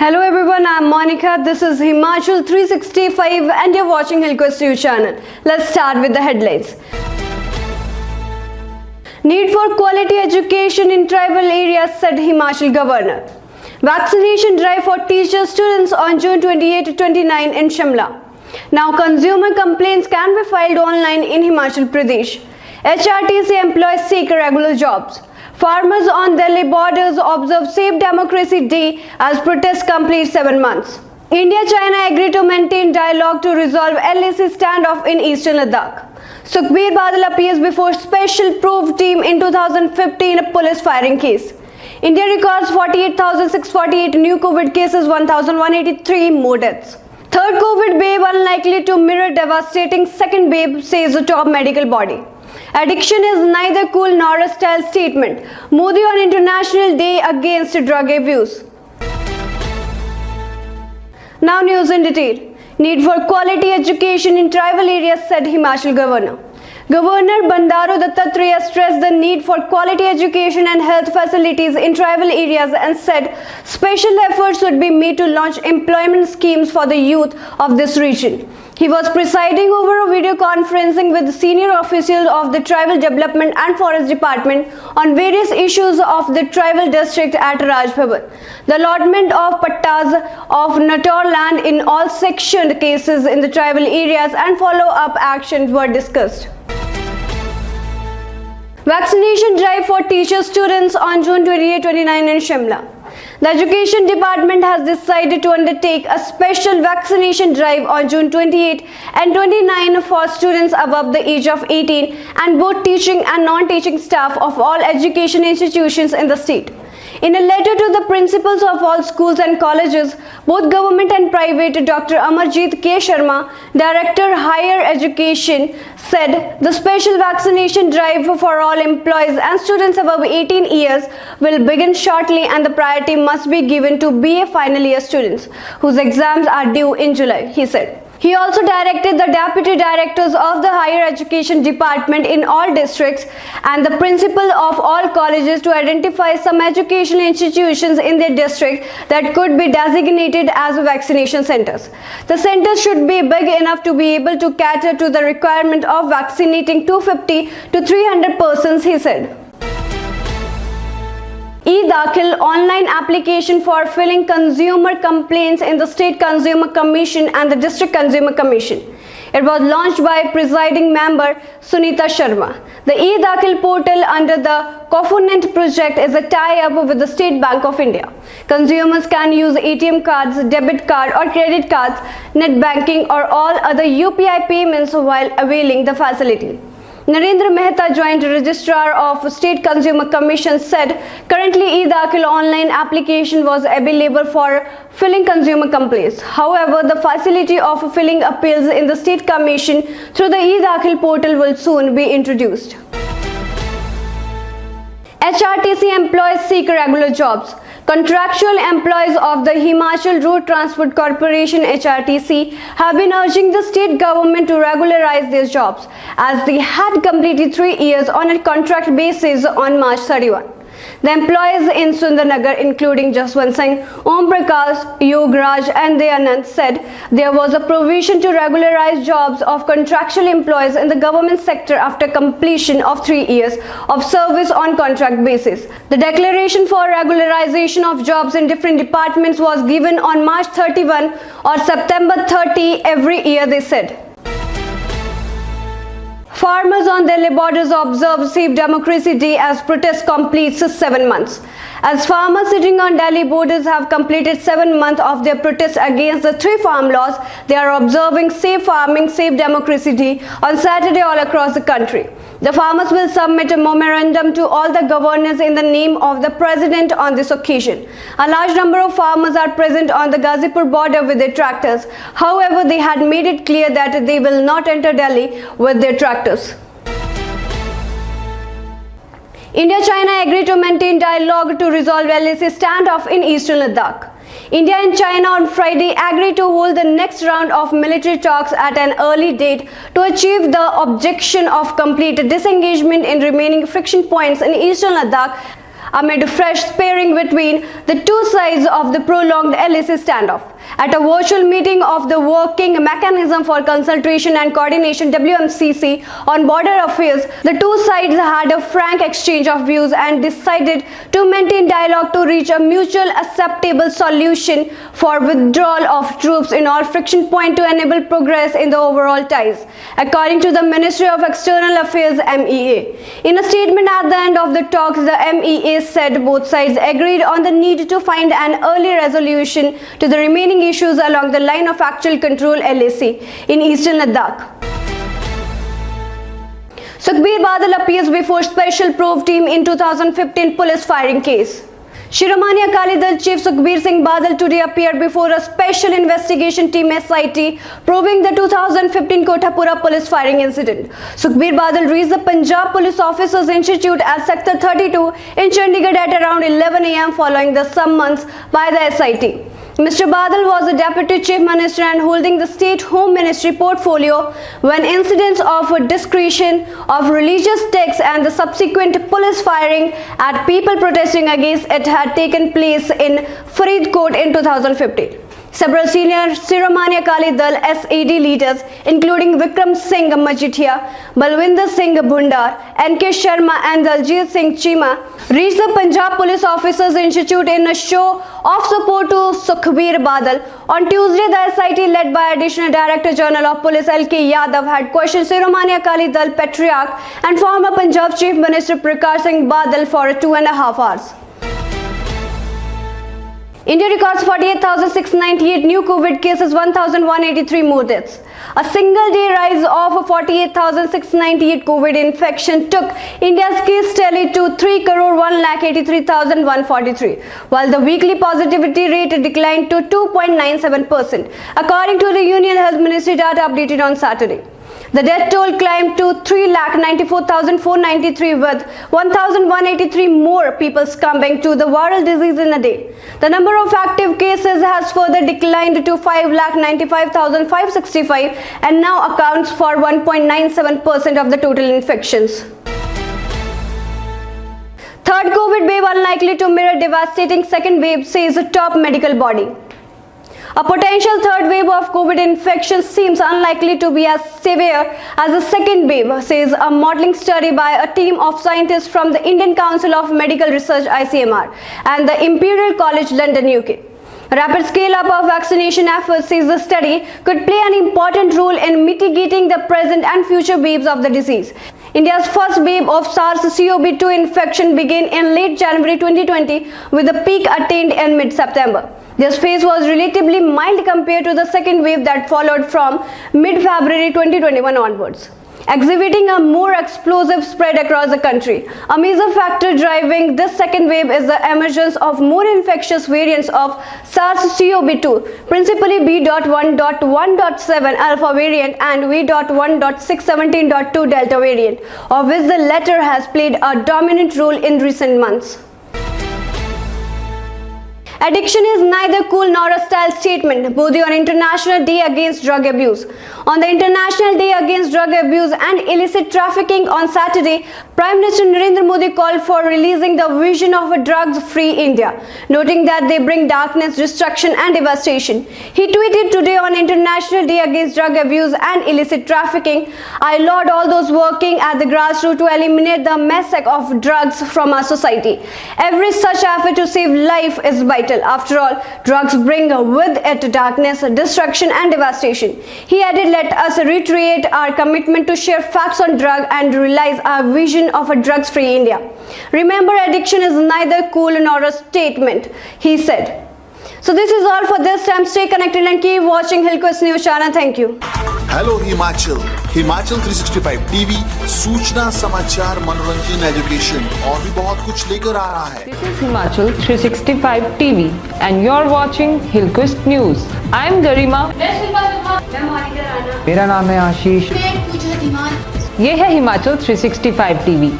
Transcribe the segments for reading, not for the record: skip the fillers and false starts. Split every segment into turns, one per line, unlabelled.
Hello everyone, I'm Monica. This is Himachal 365 and you're watching Hillquest News channel. Let's start with the headlines. Need for quality education in tribal areas, said Himachal Governor. Vaccination drive for teacher students on June 28 to 29 in Shimla. Now consumer complaints can be filed online in Himachal Pradesh. HRTC employees seek regular jobs. Farmers on Delhi borders observe Save Democracy Day as protests complete 7 months. India-China agree to maintain dialogue to resolve LAC standoff in eastern Ladakh. Sukhbir Badal appears before special probe team in 2015 police firing case. India records 48,648 new COVID cases, 1,183 more deaths. Third COVID wave unlikely to mirror devastating second wave, says the top medical body. Addiction is neither cool nor a style statement. Modi on International Day against drug abuse. Now news in detail. Need for quality education in tribal areas, said Himachal Governor. Governor Bandaru Dattatreya stressed the need for quality education and health facilities in tribal areas and said special efforts would be made to launch employment schemes for the youth of this region. He was presiding over a video conferencing with senior officials of the Tribal Development and Forest Department on various issues of the tribal district at Raj Bhavan. The allotment of pattas of Natur land in all sectioned cases in the tribal areas and follow-up actions were discussed. Vaccination drive for teacher students on June 28-29 in Shimla. The Education Department has decided to undertake a special vaccination drive on June 28 and 29 for students above the age of 18 and both teaching and non-teaching staff of all education institutions in the state. In a letter to the principals of all schools and colleges, both government and private, Dr. Amarjeet K. Sharma, Director Higher Education, said the special vaccination drive for all employees and students above 18 years will begin shortly and the priority must be given to BA final year students whose exams are due in July, he said. He also directed the deputy directors of the Higher Education Department in all districts and the principal of all colleges to identify some educational institutions in their district that could be designated as vaccination centers. The centers should be big enough to be able to cater to the requirement of vaccinating 250 to 300 persons, he said. E-Dakhil online application for filing consumer complaints in the State Consumer Commission and the District Consumer Commission. It was launched by presiding member Sunita Sharma. The E-Dakhil portal under the Cofunent project is a tie-up with the State Bank of India. Consumers can use ATM cards, debit card or credit cards, net banking or all other UPI payments while availing the facility. Narendra Mehta, Joint Registrar of State Consumer Commission, said currently E-Dakhil online application was available for filing consumer complaints. However, the facility of filing appeals in the State Commission through the E-Dakhil portal will soon be introduced. HRTC employees seek regular jobs. Contractual employees of the Himachal Road Transport Corporation HRTC have been urging the state government to regularize their jobs as they had completed 3 years on a contract basis on March 31. The employees in Sundarnagar, including Jaswant Singh, Om Prakash, Yograj and Dayanand, said there was a provision to regularize jobs of contractual employees in the government sector after completion of 3 years of service on contract basis. The declaration for regularization of jobs in different departments was given on March 31 or September 30 every year, they said. Farmers on Delhi borders observe Save Democracy Day as protest completes 7 months. As farmers sitting on Delhi borders have completed 7 months of their protest against the 3 farm laws, they are observing Safe Farming, Save Democracy Day on Saturday all across the country. The farmers will submit a memorandum to all the governors in the name of the president on this occasion. A large number of farmers are present on the Ghazipur border with their tractors. However, they had made it clear that they will not enter Delhi with their tractors. India-China agreed to maintain dialogue to resolve LAC standoff in eastern Ladakh. India and China on Friday agreed to hold the next round of military talks at an early date to achieve the objective of complete disengagement in remaining friction points in eastern Ladakh amid fresh sparring between the two sides of the prolonged LAC standoff. At a virtual meeting of the Working Mechanism for Consultation and Coordination (WMCC) on border affairs, the two sides had a frank exchange of views and decided to maintain dialogue to reach a mutual acceptable solution for withdrawal of troops in all friction points to enable progress in the overall ties, according to the Ministry of External Affairs (MEA). In a statement at the end of the talks, the MEA said both sides agreed on the need to find an early resolution to the remaining issues along the line of actual control (LAC) in eastern Ladakh. Sukhbir Badal appears before special probe team in 2015 police firing case. Shiromani Akali Dal Chief Sukhbir Singh Badal today appeared before a special investigation team (SIT) probing the 2015 Kothapura police firing incident. Sukhbir Badal reached the Punjab Police Officers Institute at Sector 32 in Chandigarh at around 11 am following the summons by the SIT. Mr. Badal was the Deputy Chief Minister and holding the State Home Ministry portfolio when incidents of desecration of religious texts and the subsequent police firing at people protesting against it had taken place in Faridkot in 2015. Several senior Shiromani Akali Dal SAD leaders, including Vikram Singh Majithia, Balwinder Singh Bhundar, NK Sharma and Daljit Singh Chima, reached the Punjab Police Officers Institute in a show of support to Sukhbir Badal. On Tuesday, the SIT led by Additional Director General of Police LK Yadav had questioned Shiromani Akali Dal Patriarch and former Punjab Chief Minister Prakash Singh Badal for 2.5 hours. India records 48,698 new COVID cases, 1,183 more deaths. A single day rise of 48,698 COVID infection took India's case tally to 3,183,143, while the weekly positivity rate declined to 2.97%, according to the Union Health Ministry data updated on Saturday. The death toll climbed to 3,94,493 with 1,183 more people succumbing to the viral disease in a day. The number of active cases has further declined to 5,95,565 and now accounts for 1.97% of the total infections. Third COVID wave unlikely to mirror devastating second wave, says a top medical body. A potential third wave of COVID infection seems unlikely to be as severe as the second wave, says a modeling study by a team of scientists from the Indian Council of Medical Research (ICMR) and the Imperial College London, UK. Rapid scale-up of vaccination efforts, says the study, could play an important role in mitigating the present and future waves of the disease. India's first wave of SARS-CoV-2 infection began in late January 2020 with a peak attained in mid-September. This phase was relatively mild compared to the second wave that followed from mid-February 2021 onwards, exhibiting a more explosive spread across the country. A major factor driving this second wave is the emergence of more infectious variants of SARS-CoV-2, principally B.1.1.7 alpha variant and V.1.617.2 delta variant, of which the latter has played a dominant role in recent months. Addiction is neither cool nor a style statement, Modi on International Day Against Drug Abuse. On the International Day Against Drug Abuse and Illicit Trafficking on Saturday, Prime Minister Narendra Modi called for releasing the vision of a drugs-free India, noting that they bring darkness, destruction and devastation. He tweeted today on International Day Against Drug Abuse and Illicit Trafficking, "I laud all those working at the grassroots to eliminate the mess of drugs from our society. Every such effort to save life is vital. After all, drugs bring with it darkness, destruction and devastation." He added, "Let us reiterate our commitment to share facts on drugs and realize our vision of a drugs-free India. Remember, addiction is neither cool nor a statement," he said. So this is all for this time. Stay connected and keep watching Hillquest News Channel. Thank you.
Hello Himachal 365 TV सूचना समाचार मनोरंजन education और भी बहुत कुछ लेकर आ रहा है।
This is Himachal 365 TV and you're watching Hillquest News. I'm Garima.
मेरा नाम है आशीष।
ये है हिमाचल 365 टीवी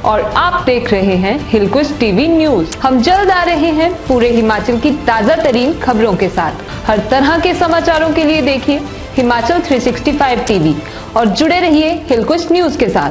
और आप देख रहे हैं हिलक्विस्ट टीवी न्यूज। हम जल्द आ रहे हैं पूरे हिमाचल की ताजा तरीन खबरों के साथ। हर तरह के समाचारों के लिए देखिए हिमाचल 365 टीवी और जुड़े रहिए हिलक्विस्ट न्यूज के साथ।